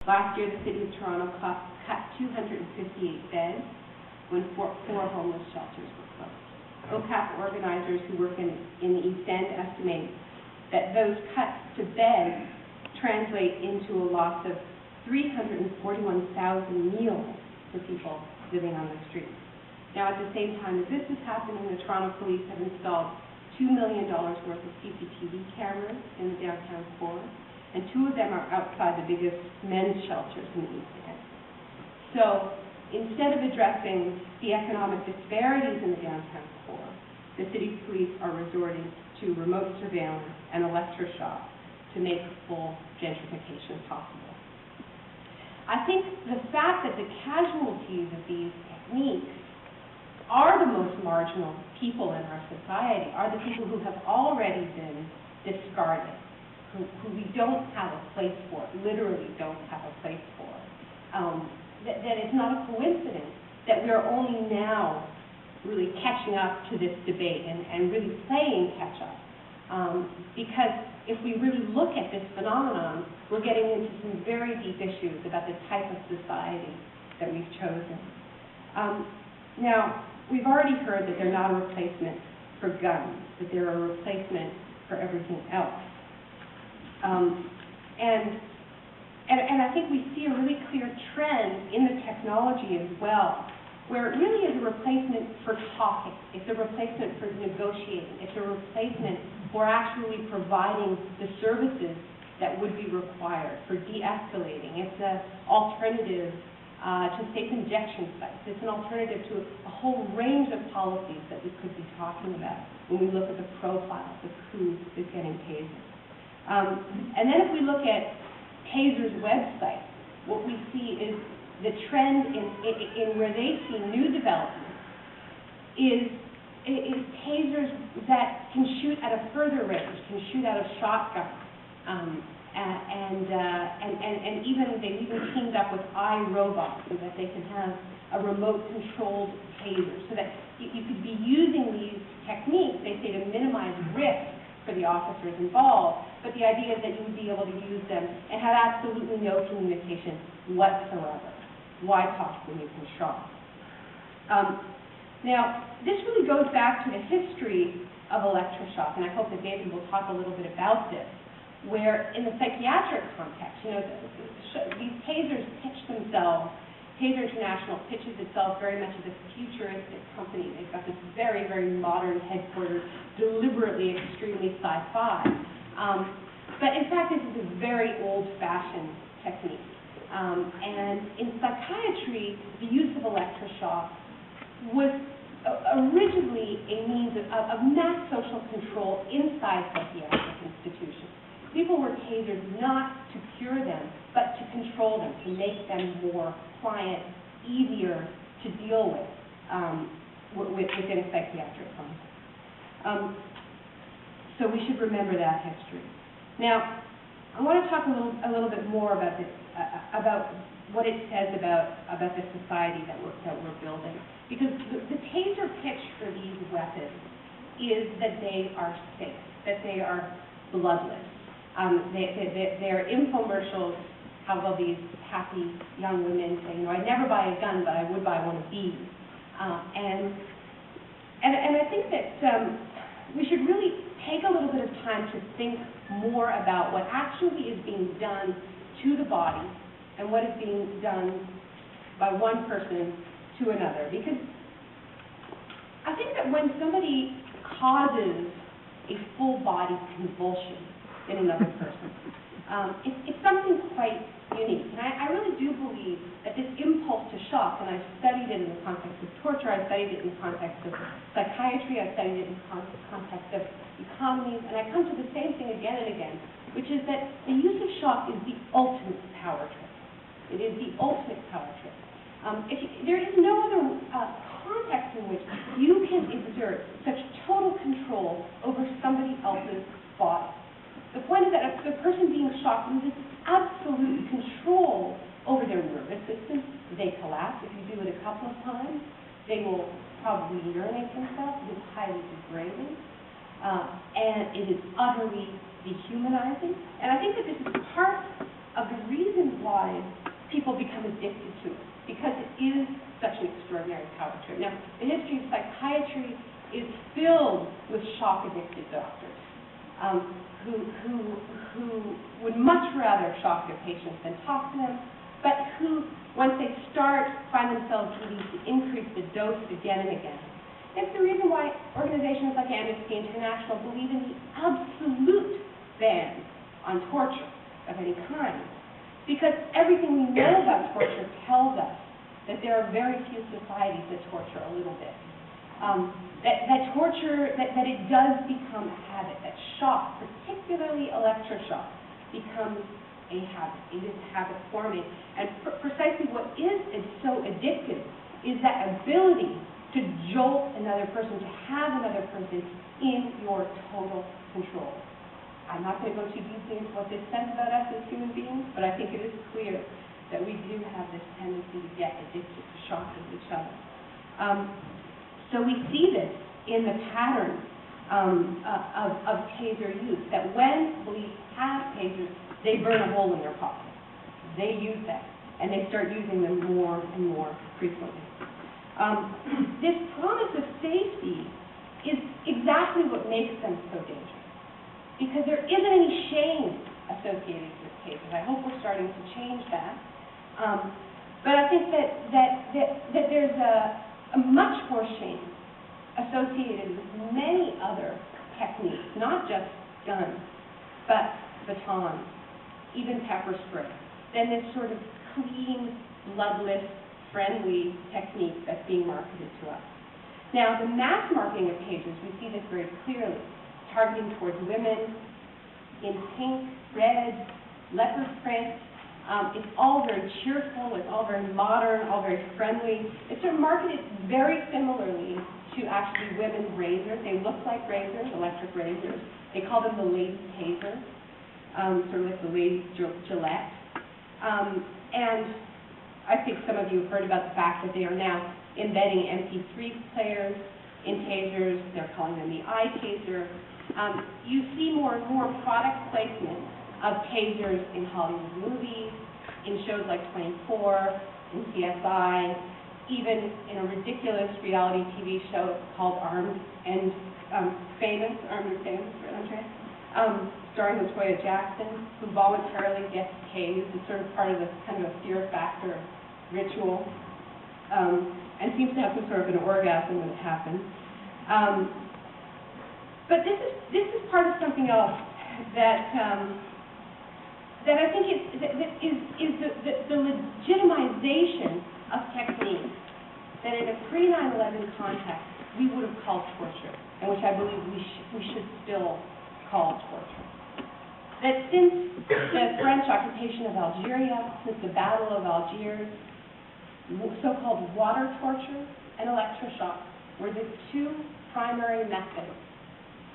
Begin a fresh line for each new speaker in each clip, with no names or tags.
Last year, the City of Toronto cut 258 beds when four homeless shelters were closed. OCAP organizers who work in the East End estimate that those cuts to beds translate into a loss of 341,000 meals for people living on the streets. Now, at the same time as this is happening, the Toronto Police have installed $2 million worth of CCTV cameras in the downtown core, and 2 of them are outside the biggest men's shelters in the East End. So, instead of addressing the economic disparities in the downtown core, the city's police are resorting to remote surveillance and electroshock to make full gentrification possible. I think the fact that the casualties of these techniques are the most marginal people in our society, are the people who have already been discarded, who we don't have a place for, literally don't have a place for. That it's not a coincidence that we are only now really catching up to this debate and really playing catch up. Because if we really look at this phenomenon, we're getting into some very deep issues about the type of society that we've chosen. Now, we've already heard that they're not a replacement for guns, that they're a replacement for everything else. And I think we see a really clear trend in the technology as well, where it really is a replacement for talking. It's a replacement for negotiating. It's a replacement for actually providing the services that would be required for de-escalating. It's an alternative to safe injection sites. It's an alternative to a whole range of policies that we could be talking about when we look at the profiles of who is getting tasered. And then if we look at Tazer's website, what we see is the trend in where they see new development is tasers that can shoot at a further range, can shoot out of shotguns, and they've even teamed up with iRobots so that they can have a remote-controlled taser, so that you could be using these techniques, they say, to minimize risk for the officers involved, but the idea is that you would be able to use them and have absolutely no communication whatsoever. Why talk when you can shot? Now, this really goes back to the history of electroshock, and I hope that David will talk a little bit about this, where in the psychiatric context, these tasers pitch themselves. Tazer International pitches itself very much as a futuristic company. They've got this very, very modern headquarters, deliberately extremely sci-fi. But in fact, this is a very old-fashioned technique. And in psychiatry, the use of electroshock was originally a means of mass social control inside psychiatric institutions. People were tasered not to cure them, but to control them, to make them more pliant, easier to deal with within a psychiatric context. So we should remember that history. Now, I want to talk a little bit more about this, about what it says about the society that we're building, because the taser pitch for these weapons is that they are safe, that they are bloodless. They're infomercials. How will these happy young women say, I'd never buy a gun, but I would buy one of these. And I think that we should really take a little bit of time to think more about what actually is being done to the body and what is being done by one person to another. Because I think that when somebody causes a full-body convulsion in another person, it's something quite unique. And I really do believe that this impulse to shock, and I've studied it in the context of torture, I've studied it in the context of psychiatry, I've studied it in the context of economies, and I come to the same thing again and again, which is that the use of shock is the ultimate power trip. It is the ultimate power trip. There is no other context in which you can exert such total control over somebody else's body. The point is that the person being shocked loses absolute control over their nervous system. They collapse. If you do it a couple of times, they will probably urinate themselves. It is highly degrading. And it is utterly dehumanizing. And I think that this is part of the reasons why people become addicted to it, because it is such an extraordinary power trip. Now, the history of psychiatry is filled with shock-addicted doctors who would much rather shock their patients than talk to them, but who, once they start, find themselves needing to increase the dose again and again. It's the reason why organizations like Amnesty International believe in the absolute ban on torture of any kind, because everything we know about torture tells us that there are very few societies that torture a little bit. That torture, that it does become a habit, that shock, particularly electroshock, becomes a habit. It is habit forming. And precisely what is so addictive is that ability to jolt another person, to have another person in your total control. I'm not going to go too deeply into what this says about us as human beings, but I think it is clear that we do have this tendency to get addicted to shocking each other. So we see this in the pattern of taser use, that when police have tasers, they burn a hole in their pocket. They use that, and they start using them more and more frequently. This promise of safety is exactly what makes them so dangerous, because there isn't any shame associated with tasers. I hope we're starting to change that. But I think that there's a much more shame associated with many other techniques, not just guns, but batons, even pepper spray, than this sort of clean, bloodless, friendly technique that's being marketed to us. Now, the mass marketing of tasers, we see this very clearly, targeting towards women in pink, red, leopard print. It's all very cheerful, it's all very modern, all very friendly. It's sort of marketed very similarly to actually women's razors. They look like razors, electric razors. They call them the lady taser, sort of like the lady Gillette. And I think some of you have heard about the fact that they are now embedding MP3 players in tasers. They're calling them the iTazer. You see more and more product placement of tasers in Hollywood movies, in shows like 24, in CSI, even in a ridiculous reality TV show called Armed and Famous, starring Latoya Jackson, who voluntarily gets tased. It's sort of part of the kind of a fear factor ritual, and seems to have some sort of an orgasm when it happens. But this is part of something else that I think is the legitimization of techniques that in a pre-9/11 context we would have called torture, and which I believe we should still call torture. That since the French occupation of Algeria, since the Battle of Algiers, so-called water torture and electroshock were the two primary methods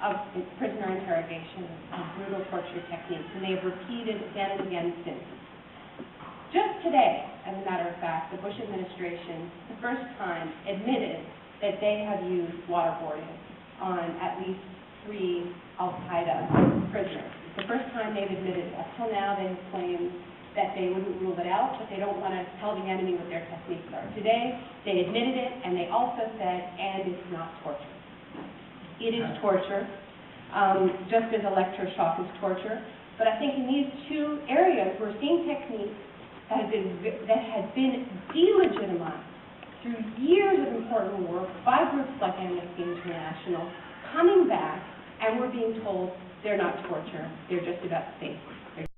of prisoner interrogation, of brutal torture techniques, and they have repeated again and again since. Just today, as a matter of fact, the Bush administration, the first time, admitted that they have used waterboarding on at least 3 al-Qaeda prisoners. It's the first time they've admitted it. Up till now, they've claimed that they wouldn't rule it out, but they don't want to tell the enemy what their techniques are. Today, they admitted it, and they also said, and it's not torture. It is torture, just as electroshock is torture. But I think in these two areas, we're seeing techniques that have been delegitimized through years of important work by groups like Amnesty International, coming back, and we're being told they're not torture, they're just about safety.